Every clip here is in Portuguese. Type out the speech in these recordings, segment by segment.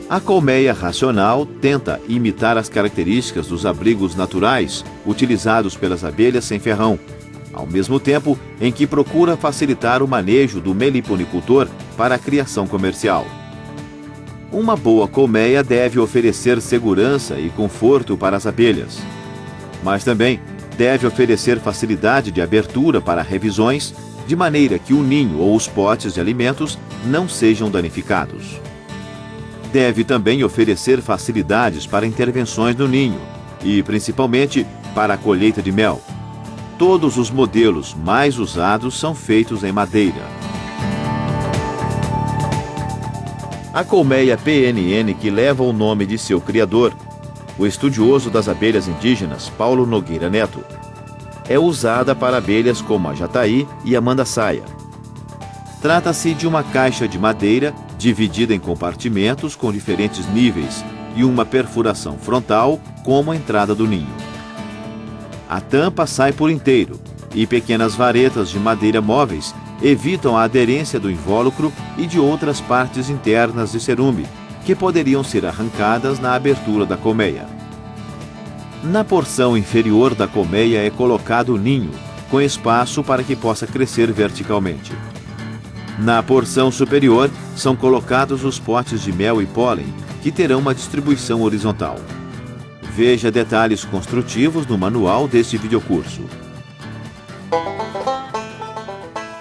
A colmeia racional tenta imitar as características dos abrigos naturais utilizados pelas abelhas sem ferrão, ao mesmo tempo em que procura facilitar o manejo do meliponicultor para a criação comercial. Uma boa colmeia deve oferecer segurança e conforto para as abelhas, mas também deve oferecer facilidade de abertura para revisões, de maneira que o ninho ou os potes de alimentos não sejam danificados. Deve também oferecer facilidades para intervenções no ninho e, principalmente, para a colheita de mel. Todos os modelos mais usados são feitos em madeira. A colmeia PNN, que leva o nome de seu criador, o estudioso das abelhas indígenas Paulo Nogueira Neto, é usada para abelhas como a jataí e a mandaçaia. Trata-se de uma caixa de madeira dividida em compartimentos com diferentes níveis e uma perfuração frontal como a entrada do ninho. A tampa sai por inteiro e pequenas varetas de madeira móveis evitam a aderência do invólucro e de outras partes internas de cerume, que poderiam ser arrancadas na abertura da colmeia. Na porção inferior da colmeia é colocado o ninho, com espaço para que possa crescer verticalmente. Na porção superior são colocados os potes de mel e pólen, que terão uma distribuição horizontal. Veja detalhes construtivos no manual deste videocurso.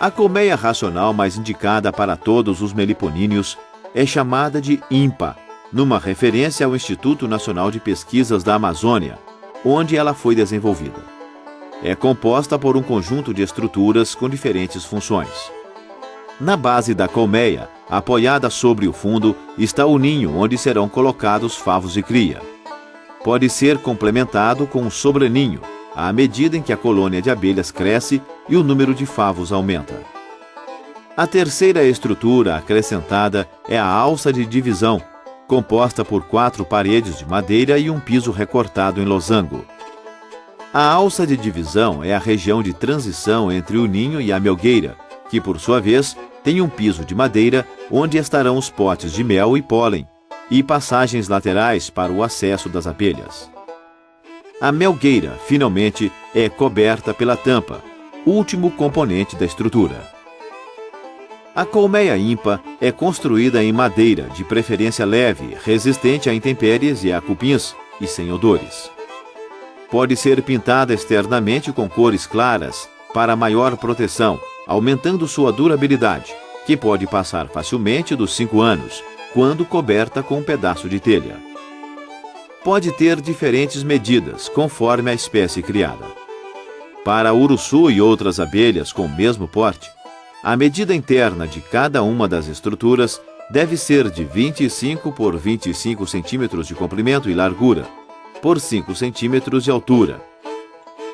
A colmeia racional mais indicada para todos os meliponíneos é chamada de INPA, numa referência ao Instituto Nacional de Pesquisas da Amazônia, onde ela foi desenvolvida. É composta por um conjunto de estruturas com diferentes funções. Na base da colmeia, apoiada sobre o fundo, está o ninho onde serão colocados favos de cria. Pode ser complementado com um sobreninho, à medida em que a colônia de abelhas cresce e o número de favos aumenta. A terceira estrutura acrescentada é a alça de divisão, composta por 4 paredes de madeira e um piso recortado em losango. A alça de divisão é a região de transição entre o ninho e a melgueira, que, por sua vez, tem um piso de madeira onde estarão os potes de mel e pólen, e passagens laterais para o acesso das abelhas. A melgueira, finalmente, é coberta pela tampa, último componente da estrutura. A colmeia INPA é construída em madeira, de preferência leve, resistente a intempéries e a cupins, e sem odores. Pode ser pintada externamente com cores claras para maior proteção, aumentando sua durabilidade, que pode passar facilmente dos 5 anos, quando coberta com um pedaço de telha. Pode ter diferentes medidas, conforme a espécie criada. Para uruçu e outras abelhas com o mesmo porte, a medida interna de cada uma das estruturas deve ser de 25 por 25 centímetros de comprimento e largura, por 5 centímetros de altura.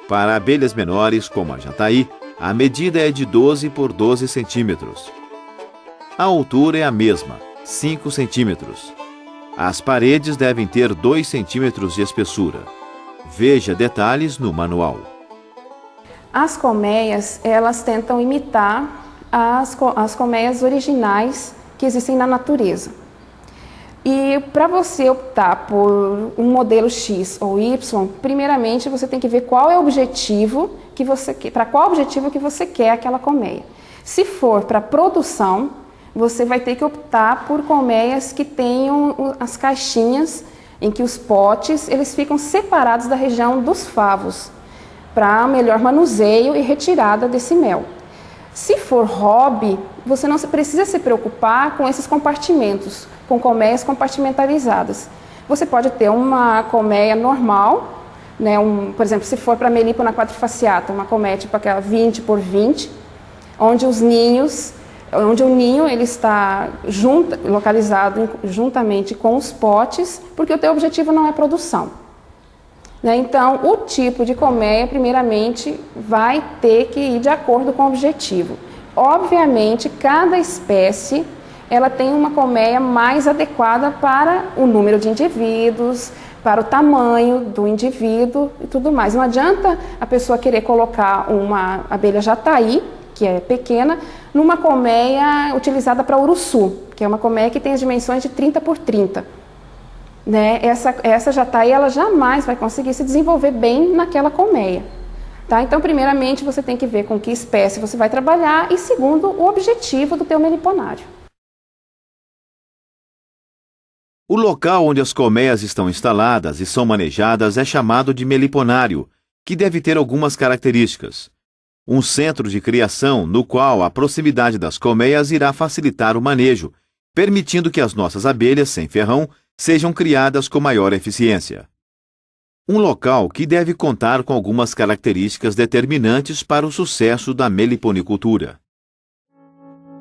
Para abelhas menores, como a jataí, a medida é de 12 por 12 centímetros. A altura é a mesma, 5 centímetros. As paredes devem ter 2 centímetros de espessura. Veja detalhes no manual. As colmeias, elas tentam imitar as colmeias originais que existem na natureza. E para você optar por um modelo X ou Y, primeiramente você tem que ver qual é o objetivo que você quer, para qual objetivo que você quer aquela colmeia. Se for para produção, você vai ter que optar por colmeias que tenham as caixinhas em que os potes eles ficam separados da região dos favos, para melhor manuseio e retirada desse mel. Se for hobby, você não precisa se preocupar com esses compartimentos, com colmeias compartimentalizadas. Você pode ter uma colmeia normal, né, por exemplo, se for para Melipona quadrifaciata, uma colmeia tipo aquela 20 por 20, onde o ninho ele está localizado juntamente com os potes, porque o teu objetivo não é produção. Né? Então, o tipo de colmeia, primeiramente, vai ter que ir de acordo com o objetivo. Obviamente, cada espécie ela tem uma colmeia mais adequada para o número de indivíduos, para o tamanho do indivíduo e tudo mais. Não adianta a pessoa querer colocar uma abelha jataí, que é pequena, numa colmeia utilizada para uruçu, que é uma colmeia que tem as dimensões de 30 por 30. né, essa jataí ela jamais vai conseguir se desenvolver bem naquela colmeia. Tá? Então, primeiramente, você tem que ver com que espécie você vai trabalhar e, segundo, o objetivo do teu meliponário. O local onde as colmeias estão instaladas e são manejadas é chamado de meliponário, que deve ter algumas características. Um centro de criação no qual a proximidade das colmeias irá facilitar o manejo, permitindo que as nossas abelhas sem ferrão sejam criadas com maior eficiência. Um local que deve contar com algumas características determinantes para o sucesso da meliponicultura.